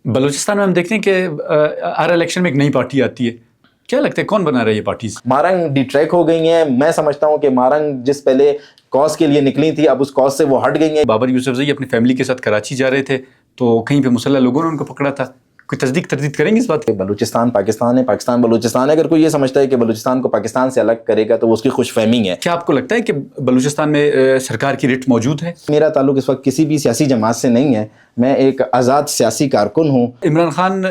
بلوچستان میں ہم دیکھتے ہیں کہ ہر الیکشن میں ایک نئی پارٹی آتی ہے. کیا لگتا ہے کون بنا رہا ہے یہ پارٹیز؟ مارنگ ڈی ٹریک ہو گئی ہیں. میں سمجھتا ہوں کہ مارنگ جس پہلے کاز کے لیے نکلی تھی اب اس کاز سے وہ ہٹ گئی ہیں. بابر یوسفزئی اپنی فیملی کے ساتھ کراچی جا رہے تھے تو کہیں پہ مسلح لوگوں نے ان کو پکڑا تھا. کوئی تصدیق تردید کریں گے اس بات کی؟ بلوچستان پاکستان ہے، پاکستان بلوچستان ہے. اگر کوئی یہ سمجھتا ہے کہ بلوچستان کو پاکستان سے الگ کرے گا تو وہ اس کی خوش فہمی ہے. کیا آپ کو لگتا ہے کہ بلوچستان میں سرکار کی رٹ موجود ہے؟ میرا تعلق اس وقت کسی بھی سیاسی جماعت سے نہیں ہے. میں ایک آزاد سیاسی کارکن ہوں. عمران خان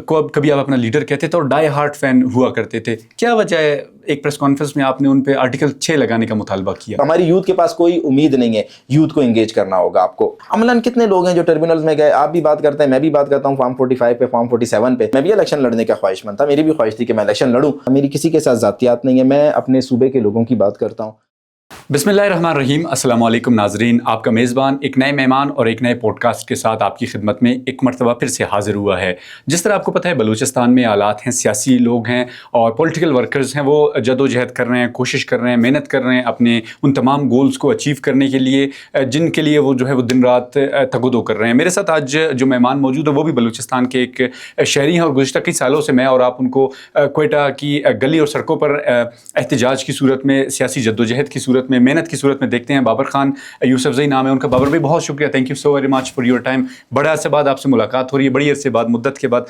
کو اب کبھی آپ اپنا لیڈر کہتے تھے اور ڈائی ہارٹ فین ہوا کرتے تھے. کیا وجہ ہے ایک پریس کانفرنس میں آپ نے ان پہ آرٹیکل 6 لگانے کا مطالبہ کیا؟ ہماری یوتھ کے پاس کوئی امید نہیں ہے. یوتھ کو انگیج کرنا ہوگا آپ کو. عملاً کتنے لوگ ہیں جو ٹربیونلز میں گئے؟ آپ بھی بات کرتے ہیں، میں بھی بات کرتا ہوں فارم 45 پہ، فارم 47 پہ. میں بھی الیکشن لڑنے کا خواہش مند تھا. میری بھی خواہش تھی کہ میں الیکشن لڑوں. میری کسی کے ساتھ ذاتیات نہیں ہے. میں اپنے صوبے کے لوگوں کی بات کرتا ہوں. بسم اللہ الرحمن الرحیم. السلام علیکم ناظرین. آپ کا میزبان ایک نئے مہمان اور ایک نئے پوڈ کاسٹ کے ساتھ آپ کی خدمت میں ایک مرتبہ پھر سے حاضر ہوا ہے. جس طرح آپ کو پتہ ہے بلوچستان میں حالات ہیں، سیاسی لوگ ہیں اور پولیٹیکل ورکرز ہیں، وہ جد و جہد کر رہے ہیں، کوشش کر رہے ہیں، محنت کر رہے ہیں اپنے ان تمام گولز کو اچیو کرنے کے لیے جن کے لیے وہ وہ دن رات تگ و دو کر رہے ہیں. میرے ساتھ آج جو مہمان موجود ہے وہ بھی بلوچستان کے ایک شہری ہیں اور گزشتہ کئی سالوں سے میں اور آپ ان کو کوئٹہ کی گلی اور سڑکوں پر احتجاج کی صورت میں، سیاسی جد و جہد کی صورت میں، محنت کی صورت میں دیکھتے ہیں. بابر خان یوسفزئی نام ہے ان کا. بابر بھائی بہت شکریہ، thank you so very much for your time. بڑے عرصے بعد آپ سے ملاقات ہو رہی ہے، بڑی عرصے بعد، مدت کے بعد.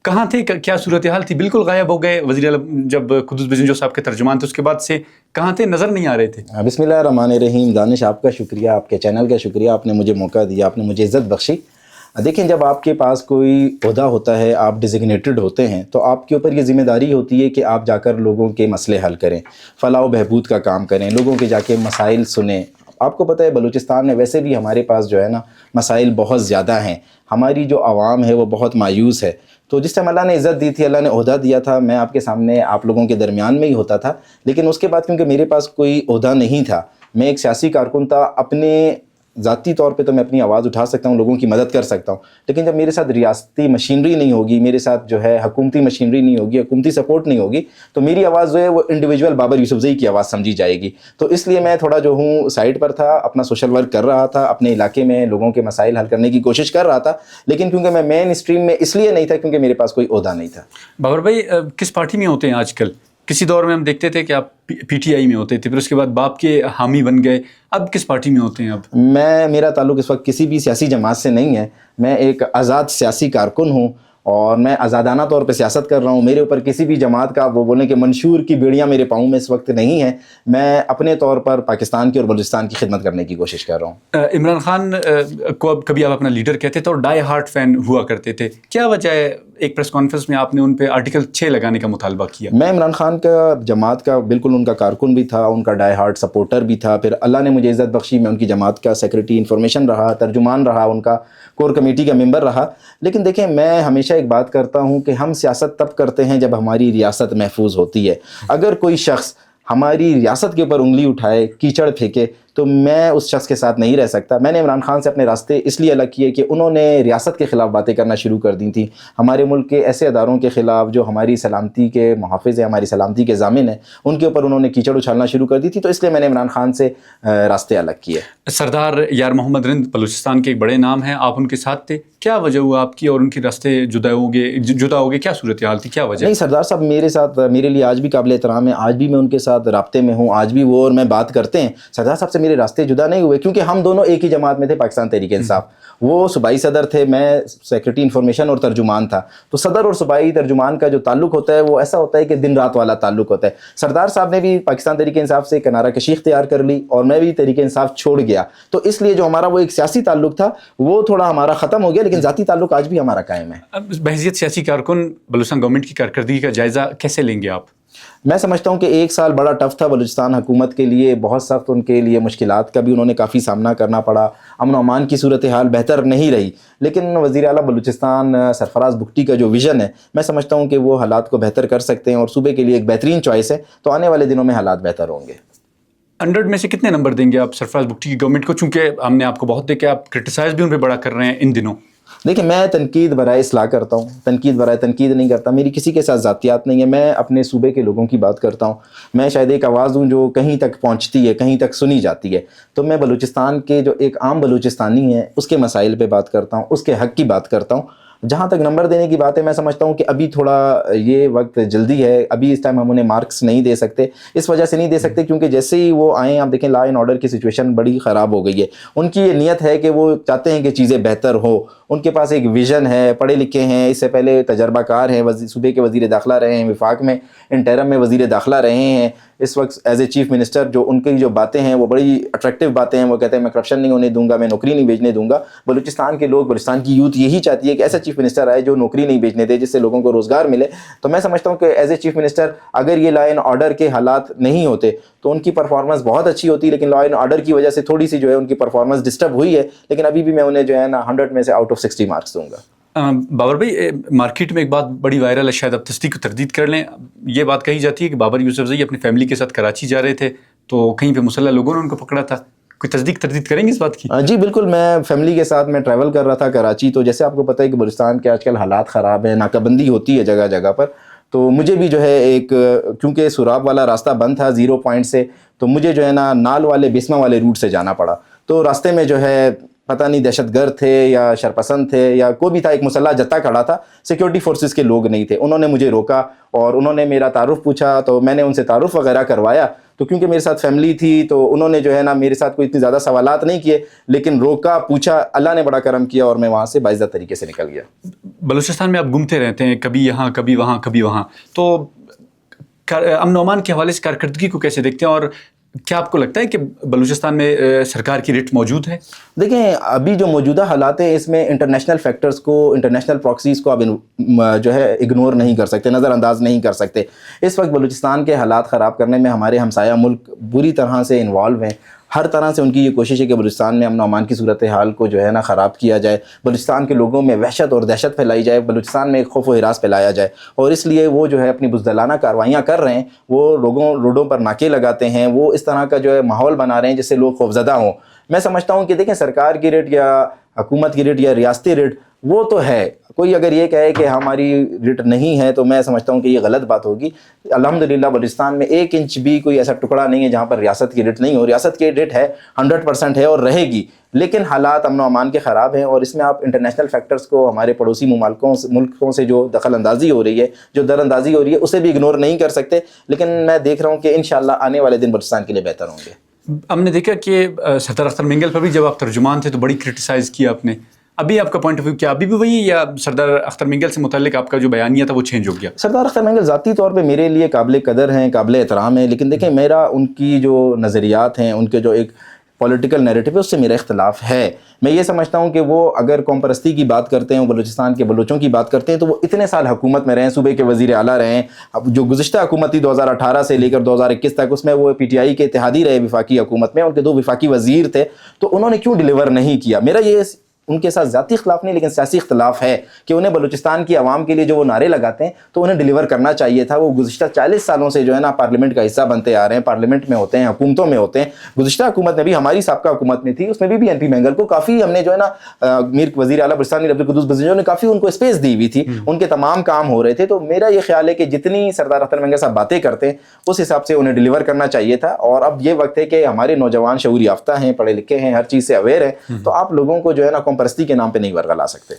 کہاں تھے، کیا صورتحال تھی؟ بالکل غائب ہو گئے. وزیر اعلیٰ جب قدس بزنجو صاحب کے ترجمان تھے اس کے بعد سے کہاں تھے، نظر نہیں آ رہے تھے. بسم اللہ الرحمن الرحیم. دانش آپ کا شکریہ، آپ کے چینل کا شکریہ. آپ نے مجھے موقع دیا، آپ نے مجھے عزت بخشی. دیکھیں، جب آپ کے پاس کوئی عہدہ ہوتا ہے، آپ ڈیزگنیٹڈ ہوتے ہیں، تو آپ کے اوپر یہ ذمہ داری ہوتی ہے کہ آپ جا کر لوگوں کے مسئلے حل کریں، فلاح و بہبود کا کام کریں، لوگوں کے جا کے مسائل سنیں. آپ کو پتہ ہے بلوچستان میں ویسے بھی ہمارے پاس جو ہے نا مسائل بہت زیادہ ہیں. ہماری جو عوام ہے وہ بہت مایوس ہے. تو جس ٹائم اللہ نے عزت دی تھی، اللہ نے عہدہ دیا تھا، میں آپ کے سامنے آپ لوگوں کے درمیان میں ہی ہوتا تھا. لیکن اس کے بعد کیونکہ میرے پاس کوئی عہدہ نہیں تھا، میں ایک سیاسی کارکن تھا، اپنے ذاتی طور پہ تو میں اپنی آواز اٹھا سکتا ہوں، لوگوں کی مدد کر سکتا ہوں. لیکن جب میرے ساتھ ریاستی مشینری نہیں ہوگی، میرے ساتھ جو ہے حکومتی مشینری نہیں ہوگی، حکومتی سپورٹ نہیں ہوگی، تو میری آواز جو ہے وہ انڈیویجول بابر یوسفزئی کی آواز سمجھی جائے گی. تو اس لیے میں تھوڑا جو ہوں سائڈ پر تھا، اپنا سوشل ورک کر رہا تھا، اپنے علاقے میں لوگوں کے مسائل حل کرنے کی کوشش کر رہا تھا. لیکن کیونکہ میں مین اسٹریم میں اس لیے نہیں تھا کیونکہ میرے پاس کوئی عہدہ نہیں تھا. بابر بھائی کس پارٹی میں ہوتے ہیں آج کل؟ کسی دور میں ہم دیکھتے تھے کہ آپ پی ٹی آئی میں ہوتے تھے، پھر اس کے بعد باپ کے حامی بن گئے. اب کس پارٹی میں ہوتے ہیں اب؟ میرا تعلق اس وقت کسی بھی سیاسی جماعت سے نہیں ہے. میں ایک آزاد سیاسی کارکن ہوں اور میں آزادانہ طور پہ سیاست کر رہا ہوں. میرے اوپر کسی بھی جماعت کا وہ بولیں کہ منشور کی بیڑیاں میرے پاؤں میں اس وقت نہیں ہیں. میں اپنے طور پر پاکستان کی اور بلوچستان کی خدمت کرنے کی کوشش کر رہا ہوں. عمران خان کو اب کبھی آپ اپنا لیڈر کہتے تھے اور ڈائی ہارٹ فین ہوا کرتے تھے. کیا وجہ ہے ایک پریس کانفرنس میں آپ نے ان پہ آرٹیکل 6 لگانے کا مطالبہ کیا؟ میں عمران خان کا جماعت کا بالکل ان کا کارکن بھی تھا، ان کا ڈائی ہارٹ سپورٹر بھی تھا. پھر اللہ نے مجھے عزت بخشی، میں ان کی جماعت کا سیکرٹری انفارمیشن رہا، ترجمان رہا، ان کا کور کمیٹی کا ممبر رہا. لیکن دیکھیں، میں ہمیشہ ایک بات کرتا ہوں کہ ہم سیاست تب کرتے ہیں جب ہماری ریاست محفوظ ہوتی ہے. اگر کوئی شخص ہماری ریاست کے اوپر انگلی اٹھائے، کیچڑ پھینکے، تو میں اس شخص کے ساتھ نہیں رہ سکتا. میں نے عمران خان سے اپنے راستے اس لیے الگ کیے کہ انہوں نے ریاست کے خلاف باتیں کرنا شروع کر دی تھیں، ہمارے ملک کے ایسے اداروں کے خلاف جو ہماری سلامتی کے محافظ ہیں، ہماری سلامتی کے ضامن ہیں، ان کے اوپر انہوں نے کیچڑ اچھالنا شروع کر دی تھی. تو اس لیے میں نے عمران خان سے راستے الگ کیے. سردار یار محمد رند بلوچستان کے ایک بڑے نام ہیں، آپ ان کے ساتھ تھے. کیا وجہ ہوا آپ کی اور ان کے راستے جدا ہو گئے؟ کیا صورتحال تھی، کیا وجہ؟ نہیں، سردار صاحب میرے ساتھ، میرے لیے آج بھی قابل احترام ہے. آج بھی میں ان کے ساتھ رابطے میں ہوں، آج بھی وہ اور میں بات کرتے ہیں. سردار صاحب سے میرے راستے جدا نہیں ہوئے کیونکہ ہم دونوں ایک ہی جماعت میں تھے، پاکستان تحریک انصاف. وہ صوبائی صدر تھے، میں سیکرٹری انفارمیشن اور ترجمان تھا. تو صدر اور صوبائی ترجمان کا جو تعلق ہوتا ہے وہ ایسا ہوتا ہے کہ دن رات والا تعلق ہوتا ہے. سردار صاحب نے بھی پاکستان تحریک انصاف سے کنارہ کشی اختیار کر لی اور میں بھی تحریک انصاف چھوڑ گیا. تو اس لیے جو ہمارا وہ ایک سیاسی تعلق تھا وہ تھوڑا ہمارا ختم ہو گیا، لیکن ذاتی تعلق آج بھی ہمارا قائم ہے. بحیثیت سیاسی کارکن بلوچستان گورنمنٹ کی کارکردگی کا جائزہ کیسے لیں گے آپ؟ میں سمجھتا ہوں کہ 1 سال بڑا ٹف تھا بلوچستان حکومت کے لیے، بہت سخت ان کے لیے مشکلات کا بھی انہوں نے کافی سامنا کرنا پڑا. امن و امان کی صورتحال بہتر نہیں رہی، لیکن وزیر اعلیٰ بلوچستان سرفراز بگٹی کا جو ویژن ہے، میں سمجھتا ہوں کہ وہ حالات کو بہتر کر سکتے ہیں اور صوبے کے لیے ایک بہترین چوائس ہے. تو آنے والے دنوں میں حالات بہتر ہوں گے. 100 میں سے کتنے نمبر دیں گے آپ سرفراز بگٹی کی گورنمنٹ کو؟ چونکہ ہم نے آپ کو بہت دیکھا، آپ کرٹیسائز بھی ان پہ بڑا کر رہے ہیں ان دنوں. دیکھیں، میں تنقید برائے اصلاح کرتا ہوں، تنقید برائے تنقید نہیں کرتا. میری کسی کے ساتھ ذاتیات نہیں ہے. میں اپنے صوبے کے لوگوں کی بات کرتا ہوں. میں شاید ایک آواز ہوں جو کہیں تک پہنچتی ہے، کہیں تک سنی جاتی ہے. تو میں بلوچستان کے جو ایک عام بلوچستانی ہیں اس کے مسائل پہ بات کرتا ہوں، اس کے حق کی بات کرتا ہوں. جہاں تک نمبر دینے کی بات ہے، میں سمجھتا ہوں کہ ابھی تھوڑا یہ وقت جلدی ہے، ابھی اس ٹائم ہم انہیں مارکس نہیں دے سکتے. اس وجہ سے نہیں دے سکتے کیونکہ جیسے ہی وہ آئیں، آپ دیکھیں لا اینڈ آرڈر کی سچویشن بڑی خراب ہو گئی ہے. ان کی یہ نیت ہے کہ وہ چاہتے ہیں کہ چیزیں بہتر ہو، ان کے پاس ایک ویژن ہے، پڑھے لکھے ہیں، اس سے پہلے تجربہ کار ہیں، صوبے کے وزیر داخلہ رہے ہیں، وفاق میں انٹرم میں وزیر داخلہ رہے ہیں. اس وقت ایز اے چیف منسٹر جو ان کی جو باتیں ہیں وہ بڑی اٹریکٹیو باتیں ہیں. وہ کہتے ہیں میں کرپشن نہیں ہونے دوں گا، میں نوکری نہیں بھیجنے دوں گا. بلوچستان کے لوگ، بلوچستان کی یوتھ یہی چاہتی ہے کہ ایسا چیف منسٹر آئے جو نوکری نہیں بھیجنے دے، جس سے لوگوں کو روزگار ملے. تو میں سمجھتا ہوں کہ ایز اے چیف منسٹر اگر یہ لا اینڈ آرڈر کے حالات نہیں ہوتے تو ان کی پرفارمنس بہت اچھی ہوتی، لیکن لا اینڈ آرڈر کی وجہ سے تھوڑی سی جو ہے ان کی پرفارمنس ڈسٹرب ہوئی ہے. لیکن ابھی بھی میں انہیں جو ہے نا 100 میں سے آؤٹ آف 60 مارکس دوں گا. بابر بھائی، مارکیٹ میں ایک بات بڑی وائرل ہے، شاید آپ تصدیق و تردید کر لیں. یہ بات کہی جاتی ہے کہ بابر یوسفزئی اپنی فیملی کے ساتھ کراچی جا رہے تھے تو کہیں پہ مسلح لوگوں نے ان کو پکڑا تھا. کوئی تصدیق تردید کریں گے اس بات کی؟ جی بالکل، میں فیملی کے ساتھ میں ٹریول کر رہا تھا کراچی. تو جیسے آپ کو پتہ ہے کہ بلوچستان کے آج کل حالات خراب ہیں، ناکہ بندی ہوتی ہے جگہ جگہ پر. تو مجھے بھی جو ہے ایک، کیونکہ سراب والا راستہ بند تھا 0 پوائنٹ سے، تو مجھے جو ہے نا نال والے بیسما والے روٹ سے جانا پڑا. تو راستے میں جو ہے پتہ نہیں دہشت گرد تھے یا شرپسند تھے یا کوئی بھی تھا، ایک مسلح جتھا کھڑا تھا، سیکیورٹی فورسز کے لوگ نہیں تھے. انہوں نے مجھے روکا اور انہوں نے میرا تعارف پوچھا، تو میں نے ان سے تعارف وغیرہ کروایا. تو کیونکہ میرے ساتھ فیملی تھی تو انہوں نے جو ہے نا میرے ساتھ کوئی اتنی زیادہ سوالات نہیں کیے، لیکن روکا، پوچھا. اللہ نے بڑا کرم کیا اور میں وہاں سے باعزت طریقے سے نکل گیا. بلوچستان میں آپ گھومتے رہتے ہیں، کبھی یہاں کبھی وہاں کبھی وہاں، تو امن و امان کے حوالے سے کارکردگی کو کیسے دیکھتے ہیں، اور کیا آپ کو لگتا ہے کہ بلوچستان میں سرکار کی ریٹ موجود ہے؟ دیکھیں ابھی جو موجودہ حالات ہیں اس میں انٹرنیشنل فیکٹرز کو، انٹرنیشنل پراکسیز کو آپ جو ہے اگنور نہیں کر سکتے، نظر انداز نہیں کر سکتے. اس وقت بلوچستان کے حالات خراب کرنے میں ہمارے ہمسایہ ملک بری طرح سے انوالو ہیں. ہر طرح سے ان کی یہ کوشش ہے کہ بلوچستان میں امن و امان کی صورتحال کو جو ہے نا خراب کیا جائے، بلوچستان کے لوگوں میں وحشت اور دہشت پھیلائی جائے، بلوچستان میں ایک خوف و ہراس پھیلایا جائے. اور اس لیے وہ جو ہے اپنی بزدلانہ کارروائیاں کر رہے ہیں. وہ روڈوں پر ناکے لگاتے ہیں، وہ اس طرح کا جو ہے ماحول بنا رہے ہیں جس سے لوگ خوفزدہ ہوں. میں سمجھتا ہوں کہ دیکھیں سرکار کی ریٹ یا حکومت کی ریٹ یا ریاستی ریٹ وہ تو ہے. کوئی اگر یہ کہے کہ ہماری ریٹ نہیں ہے تو میں سمجھتا ہوں کہ یہ غلط بات ہوگی. الحمدللہ بلوچستان میں 1 انچ بھی کوئی ایسا ٹکڑا نہیں ہے جہاں پر ریاست کی ریٹ نہیں ہو. ریاست کی ریٹ ہے 100% ہے اور رہے گی، لیکن حالات امن و امان کے خراب ہیں. اور اس میں آپ انٹرنیشنل فیکٹرز کو، ہمارے پڑوسی ملکوں سے جو دخل اندازی ہو رہی ہے، جو در اندازی ہو رہی ہے، اسے بھی اگنور نہیں کر سکتے. لیکن میں دیکھ رہا ہوں کہ انشاءاللہ آنے والے دن بلوچستان کے لیے بہتر ہوں گے. ہم نے دیکھا کہ سردار اختر مینگل پر بھی جب آپ ترجمان تھے تو بڑی کرٹیسائز کیا آپ نے. ابھی آپ کا پوائنٹ آف ویو کیا ابھی بھی وہی، یا سردار اختر مینگل سے متعلق آپ کا جو بیانیہ تھا وہ چینج ہو گیا؟ سردار اختر مینگل ذاتی طور پہ میرے لیے قابل قدر ہیں، قابل احترام ہیں، لیکن دیکھیں میرا ان کی جو نظریات ہیں، ان کے جو ایک پولیٹیکل نیریٹو ہے، اس سے میرا اختلاف ہے. میں یہ سمجھتا ہوں کہ وہ اگر قوم پرستی کی بات کرتے ہیں، بلوچستان کے بلوچوں کی بات کرتے ہیں، تو وہ اتنے سال حکومت میں رہے ہیں، صوبے کے وزیر اعلیٰ رہے ہیں. اب جو گزشتہ حکومت تھی 2018 سے لے کر 2021 تک، اس میں وہ پی ٹی آئی کے اتحادی رہے وفاقی حکومت میں. ان کے 2 وفاقی وزیر تھے، تو انہوں نے کیوں ڈیلیور نہیں کیا؟ میرا یہ ان کے ساتھ ذاتی اختلاف نہیں لیکن سیاسی اختلاف ہے کہ انہیں بلوچستان کی عوام کے لیے جو وہ نعرے لگاتے ہیں تو انہیں ڈیلیور کرنا چاہیے تھا. وہ گزشتہ 40 سالوں سے جو ہے نا پارلیمنٹ کا حصہ بنتے آ رہے ہیں، پارلیمنٹ میں ہوتے ہیں، حکومتوں میں ہوتے ہیں. گزشتہ حکومت میں بھی، ہماری سابقہ حکومت میں تھی، اس میں بھی این پی مینگل کو کافی ہم نے جو ہے نا میر وزیر اعلیٰ بلوچستان میر عبدالقدوس بزنجو نے کافی ان کو اسپیس دی ہوئی تھی. ان کے تمام کام ہو رہے تھے. تو میرا یہ خیال ہے کہ جتنی سردار اختر مینگل صاحب باتیں کرتے ہیں اس حساب سے انہیں ڈیلیور کرنا چاہیے تھا. اور اب یہ وقت ہے کہ ہمارے نوجوان شعور یافتہ ہیں، پڑھے لکھے ہیں، ہر چیز سے اویئر ہیں، تو آپ لوگوں کو جو ہے نا قوم پرستی کے نام پہ نہیں ورگلا سکتے.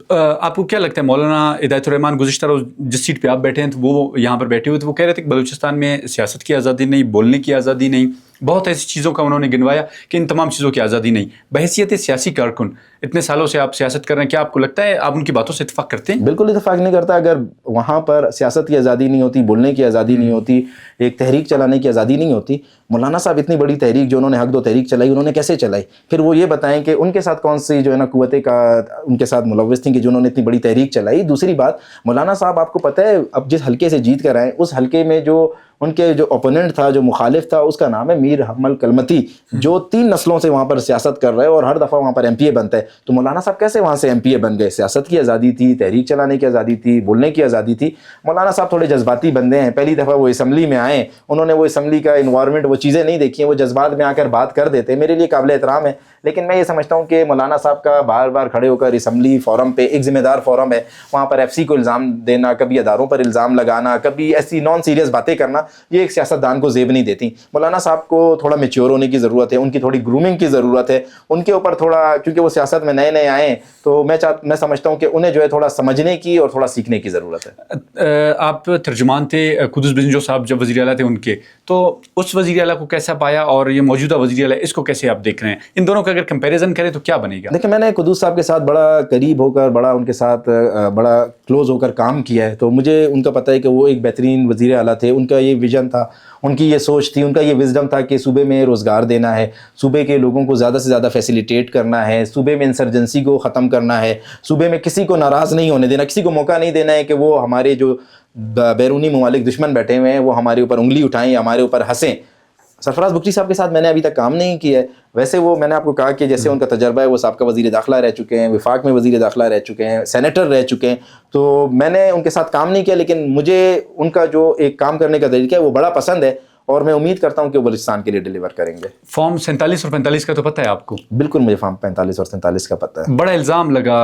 آپ کو کیا لگتا ہے مولانا ہدایت الرحمان گزشتہ روز جس سیٹ پہ آپ بیٹھے ہیں تو وہ یہاں پر بیٹھے ہوئے تھے، وہ کہہ رہے تھے کہ بلوچستان میں سیاست کی آزادی نہیں، بولنے کی آزادی نہیں، بہت ایسی چیزوں کا انہوں نے گنوایا کہ ان تمام چیزوں کی آزادی نہیں. بحیثیت سیاسی کارکن اتنے سالوں سے آپ سیاست کر رہے ہیں، کیا آپ کو لگتا ہے آپ ان کی باتوں سے اتفاق کرتے ہیں؟ بالکل اتفاق نہیں کرتا. اگر وہاں پر سیاست کی آزادی نہیں ہوتی، بولنے کی آزادی نہیں ہوتی، ایک تحریک چلانے کی آزادی نہیں ہوتی، مولانا صاحب اتنی بڑی تحریک جو انہوں نے حق دو تحریک چلائی، انہوں نے کیسے چلائی؟ پھر وہ یہ بتائیں کہ ان کے ساتھ کون سی جو ہے نا قوتیں کا ان کے ساتھ ملوث تھیں کہ جنہوں نے اتنی بڑی تحریک چلائی. دوسری بات، مولانا صاحب آپ کو پتہ ہے اب جس حلقے سے جیت کر آئے، اس حلقے میں جو ان کے جو اپوننٹ تھا، جو مخالف تھا، اس کا نام ہے میر حمل کلمتی، جو 3 نسلوں سے وہاں پر سیاست کر رہے اور ہر دفعہ وہاں پر ایم پی اے بنتا ہے. تو مولانا صاحب کیسے وہاں سے ایم پی اے بن گئے؟ سیاست کی آزادی تھی، تحریک چلانے کی آزادی تھی، بولنے کی آزادی تھی. مولانا صاحب تھوڑے جذباتی بندے ہیں. پہلی دفعہ وہ اسمبلی میں آئے، انہوں نے وہ اسمبلی کا انوائرمنٹ، وہ چیزیں نہیں دیکھی ہیں، وہ جذبات میں آ کر بات کر دیتے. میرے لیے قابل احترام ہے، لیکن میں یہ سمجھتا ہوں کہ مولانا صاحب کا بار بار کھڑے ہو کر اسمبلی فورم پہ، ایک ذمہ دار فورم ہے، وہاں پر ایف سی کو الزام دینا، کبھی اداروں پر الزام لگانا، کبھی ایسی نان سیریس باتیں کرنا، یہ ایک سیاستدان کو زیب نہیں دیتی. مولانا صاحب کو تھوڑا میچیور ہونے کی ضرورت ہے, ان کی تھوڑی گرومنگ کی ضرورت ہے, ان کے اوپر تھوڑا, کیونکہ وہ سیاست میں نئے نئے آئے ہیں, تو میں سمجھتا ہوں کہ انہیں جو ہے تھوڑا سمجھنے کی اور تھوڑا سیکھنے کی ضرورت ہے. آپ ترجمان تھے قدس بزنجو صاحب جب وزیر اعلیٰ تھے ان کے, تو اس وزیر اعلیٰ کو کیسا پایا اور یہ موجودہ وزیر اعلیٰ اس کو کیسے آپ دیکھ رہے ہیں؟ ان دونوں کا اگر کمپیریزن کریں تو کیا بنے گا؟ دیکھیں, میں نے قدوس صاحب کے ساتھ بڑا قریب ہو کر, بڑا ان کے ساتھ بڑا کلوز ہو کر کام کیا ہے, تو مجھے ان کا پتہ ہے کہ وہ ایک بہترین وزیر اعلیٰ تھے. ان کا یہ ویژن تھا, ان کی یہ سوچ تھی, ان کا یہ وزڈم تھا کہ صوبے میں روزگار دینا ہے, صوبے کے لوگوں کو زیادہ سے زیادہ فیسیلیٹیٹ کرنا ہے, صوبے میں انسرجنسی کو ختم کرنا ہے, صوبے میں کسی کو ناراض نہیں ہونے دینا, کسی کو موقع نہیں دینا ہے کہ وہ ہمارے جو بیرونی ممالک دشمن بیٹھے ہوئے ہیں وہ ہمارے اوپر انگلی اٹھائیں یا ہمارے اوپر ہنسیں. سرفراز بگٹی صاحب کے ساتھ میں نے ابھی تک کام نہیں کیا ہے. ویسے وہ, میں نے آپ کو کہا کہ جیسے ان کا تجربہ ہے, وہ سابقہ وزیر داخلہ رہ چکے ہیں, وفاق میں وزیر داخلہ رہ چکے ہیں, سینیٹر رہ چکے ہیں, تو میں نے ان کے ساتھ کام نہیں کیا, لیکن مجھے ان کا جو ایک کام کرنے کا طریقہ ہے وہ بڑا پسند ہے, اور میں امید کرتا ہوں کہ وہ بلوچستان کے لیے ڈیلیور کریں گے. فارم 47 اور 45 کا تو پتہ ہے آپ کو؟ بالکل, مجھے فارم 45 اور 47 کا پتہ ہے. بڑا الزام لگا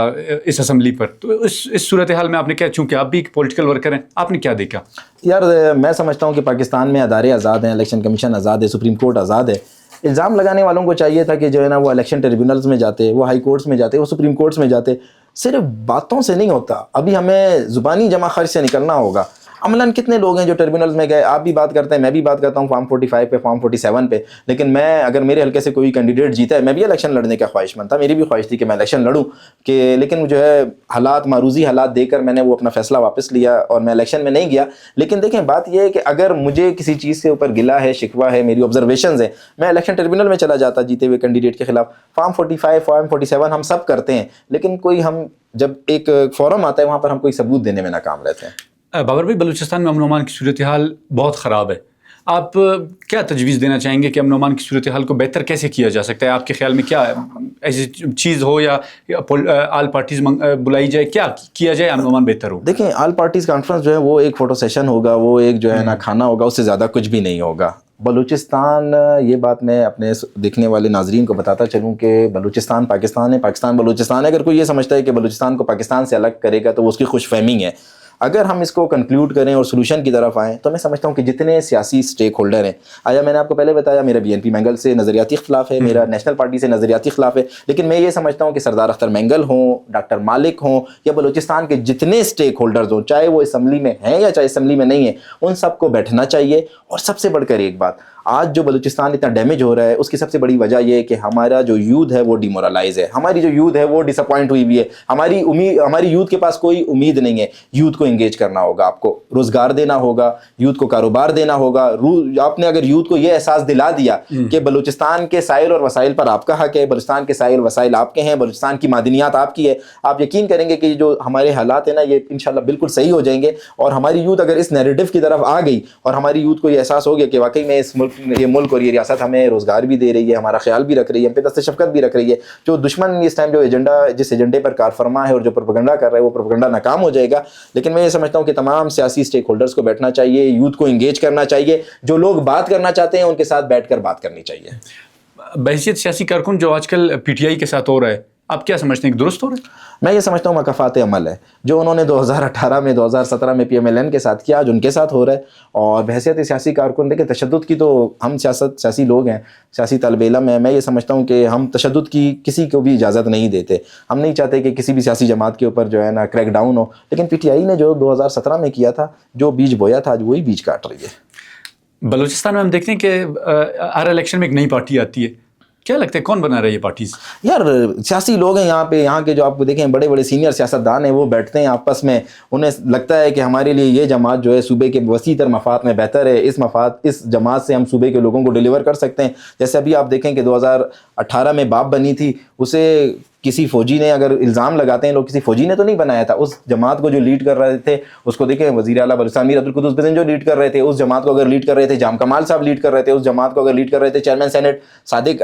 اس اسمبلی پر, تو اس صورتحال میں آپ نے کیا, چونکہ آپ بھی ایک پولیٹیکل ورکر ہیں, آپ نے کیا دیکھا؟ یار, میں سمجھتا ہوں کہ پاکستان میں ادارے آزاد ہیں, الیکشن کمیشن آزاد ہے, سپریم کورٹ آزاد ہے. الزام لگانے والوں کو چاہیے تھا کہ جو ہے نا وہ الیکشن ٹریبیونلز میں جاتے, وہ ہائی کورٹس میں جاتے, وہ سپریم کورٹس میں جاتے. صرف باتوں سے نہیں ہوتا, ابھی ہمیں زبانی جمع خرچ سے نکلنا ہوگا. عملاً کتنے لوگ ہیں جو ٹربیونلز میں گئے, آپ بھی بات کرتے ہیں, میں بھی بات کرتا ہوں فارم 45 پہ, فارم 47 پہ, لیکن میں, اگر میرے حلقے سے کوئی کینڈیڈیٹ جیتا ہے, میں بھی الیکشن لڑنے کا خواہش مند تھا, میری بھی خواہش تھی کہ میں الیکشن لڑوں, کہ لیکن جو ہے حالات, معروضی حالات دے کر میں نے وہ اپنا فیصلہ واپس لیا اور میں الیکشن میں نہیں گیا. لیکن دیکھیں, بات یہ ہے کہ اگر مجھے کسی چیز کے اوپر گلا ہے, شکوہ ہے, میری آبزرویشنز ہیں, میں الیکشن ٹربیونل میں چلا جاتا جیتے ہوئے کینڈیڈیٹ کے خلاف. فارم 45, فارم 47 ہم سب کرتے ہیں, لیکن کوئی, ہم جب ایک فورم آتا ہے وہاں پر ہم کوئی ثبوت دینے میں ناکام رہتے ہیں. بابر بھائی, بلوچستان میں امن و امان کی صورتحال بہت خراب ہے, آپ کیا تجویز دینا چاہیں گے کہ امن و امان کی صورتحال کو بہتر کیسے کیا جا سکتا ہے؟ آپ کے خیال میں کیا ایسی چیز ہو یا آل پارٹیز بلائی جائے, کیا کیا جائے امن و امان بہتر ہو؟ دیکھیں, آل پارٹیز کانفرنس جو ہے وہ ایک فوٹو سیشن ہوگا, وہ ایک جو ہے نا کھانا ہوگا, اس سے زیادہ کچھ بھی نہیں ہوگا. بلوچستان, یہ بات میں اپنے دیکھنے والے ناظرین کو بتاتا چلوں کہ بلوچستان پاکستان ہے, پاکستان بلوچستان ہے. اگر کوئی یہ سمجھتا ہے کہ بلوچستان کو پاکستان سے الگ کرے گا تو وہ اس کی خوش فہمی ہے. اگر ہم اس کو کنکلیوڈ کریں اور سولوشن کی طرف آئیں, تو میں سمجھتا ہوں کہ جتنے سیاسی سٹیک ہولڈر ہیں, آیا میں نے آپ کو پہلے بتایا میرا بی این پی مینگل سے نظریاتی اختلاف ہے, میرا نیشنل پارٹی سے نظریاتی اختلاف ہے, لیکن میں یہ سمجھتا ہوں کہ سردار اختر مینگل ہوں, ڈاکٹر مالک ہوں, یا بلوچستان کے جتنے سٹیک ہولڈرز ہوں, چاہے وہ اسمبلی میں ہیں یا چاہے اسمبلی میں نہیں ہیں, ان سب کو بیٹھنا چاہیے. اور سب سے بڑھ کر ایک بات, آج جو بلوچستان اتنا ڈیمیج ہو رہا ہے اس کی سب سے بڑی وجہ یہ ہے کہ ہمارا جو یوتھ ہے وہ ڈیمورلائز ہے, ہماری جو یوتھ ہے وہ ڈس اپوائنٹ ہوئی ہے. ہماری یوتھ کے پاس کوئی امید نہیں ہے. یوتھ کو انگیج کرنا ہوگا, آپ کو روزگار دینا ہوگا, یوتھ کو کاروبار دینا ہوگا. آپ نے اگر یوتھ کو یہ احساس دلا دیا کہ بلوچستان کے سائل اور وسائل پر آپ کا حق ہے, بلوچستان کے سائل وسائل آپ کے ہیں, بلوچستان کی معدنیات آپ کی ہے, آپ یقین کریں گے کہ جو ہمارے حالات ہیں نا یہ انشاءاللہ بالکل صحیح ہو جائیں گے. اور ہماری یوتھ اگر اس نیریٹو کی طرف آ گئی اور ہماری یوتھ کو یہ احساس ہو گیا کہ واقعی میں اس یہ ملک اور یہ ریاست ہمیں روزگار بھی دے رہی ہے, ہمارا خیال بھی رکھ رہی ہے, ہم پہ دست شفقت بھی رکھ رہی ہے, جو دشمن اس ٹائم جو جس ایجنڈے پر کار فرما ہے اور جو پروپیگنڈا کر رہا ہے وہ پروپیگنڈا ناکام ہو جائے گا. لیکن میں یہ سمجھتا ہوں کہ تمام سیاسی سٹیک ہولڈرز کو بیٹھنا چاہیے, یوتھ کو انگیج کرنا چاہیے, جو لوگ بات کرنا چاہتے ہیں ان کے ساتھ بیٹھ کر بات کرنی چاہیے. بحیثیت سیاسی کارکن جو آج کل پی ٹی آئی کے ساتھ ہو رہا ہے, آپ کیا سمجھتے ہیں کہ درست ہو رہا ہے؟ میں یہ سمجھتا ہوں مکافات عمل ہے جو انہوں نے 2018 میں 2017 میں پی ایم ایل این کے ساتھ کیا, جو ان کے ساتھ ہو رہا ہے. اور بحیثیت سیاسی کارکن دیکھیں, تشدد کی تو ہم سیاسی لوگ ہیں, سیاسی طالب علم ہیں, میں یہ سمجھتا ہوں کہ ہم تشدد کی کسی کو بھی اجازت نہیں دیتے. ہم نہیں چاہتے کہ کسی بھی سیاسی جماعت کے اوپر جو ہے نا کریک ڈاؤن ہو, لیکن پی ٹی آئی نے جو 2017 میں کیا تھا, جو بیج بویا تھا, آج وہی بیج کاٹ رہی ہے. بلوچستان میں ہم دیکھتے ہیں کہ ہر الیکشن میں ایک نئی پارٹی آتی ہے, کیا لگتا ہے کون بنا رہا ہے یہ پارٹیز؟ یار سیاسی لوگ ہیں یہاں پہ, یہاں کے جو آپ کو دیکھیں بڑے بڑے سینئر سیاستدان ہیں, وہ بیٹھتے ہیں آپس میں, انہیں لگتا ہے کہ ہمارے لیے یہ جماعت جو ہے صوبے کے وسیع تر مفاد میں بہتر ہے, اس جماعت سے ہم صوبے کے لوگوں کو ڈیلیور کر سکتے ہیں. جیسے ابھی آپ دیکھیں کہ 2018 میں باپ بنی تھی, اسے کسی فوجی نے, اگر الزام لگاتے ہیں لوگ, کسی فوجی نے تو نہیں بنایا تھا. اس جماعت کو جو لیڈ کر رہے تھے اس کو دیکھیں وزیر اعلیٰ بلوچستان میر عبدالقدوس بزنجو لیڈ کر رہے تھے, اس جماعت کو اگر لیڈ کر رہے تھے جام کمال صاحب لیڈ کر رہے تھے, اس جماعت کو اگر لیڈ کر رہے تھے چیئرمین سینٹ صادق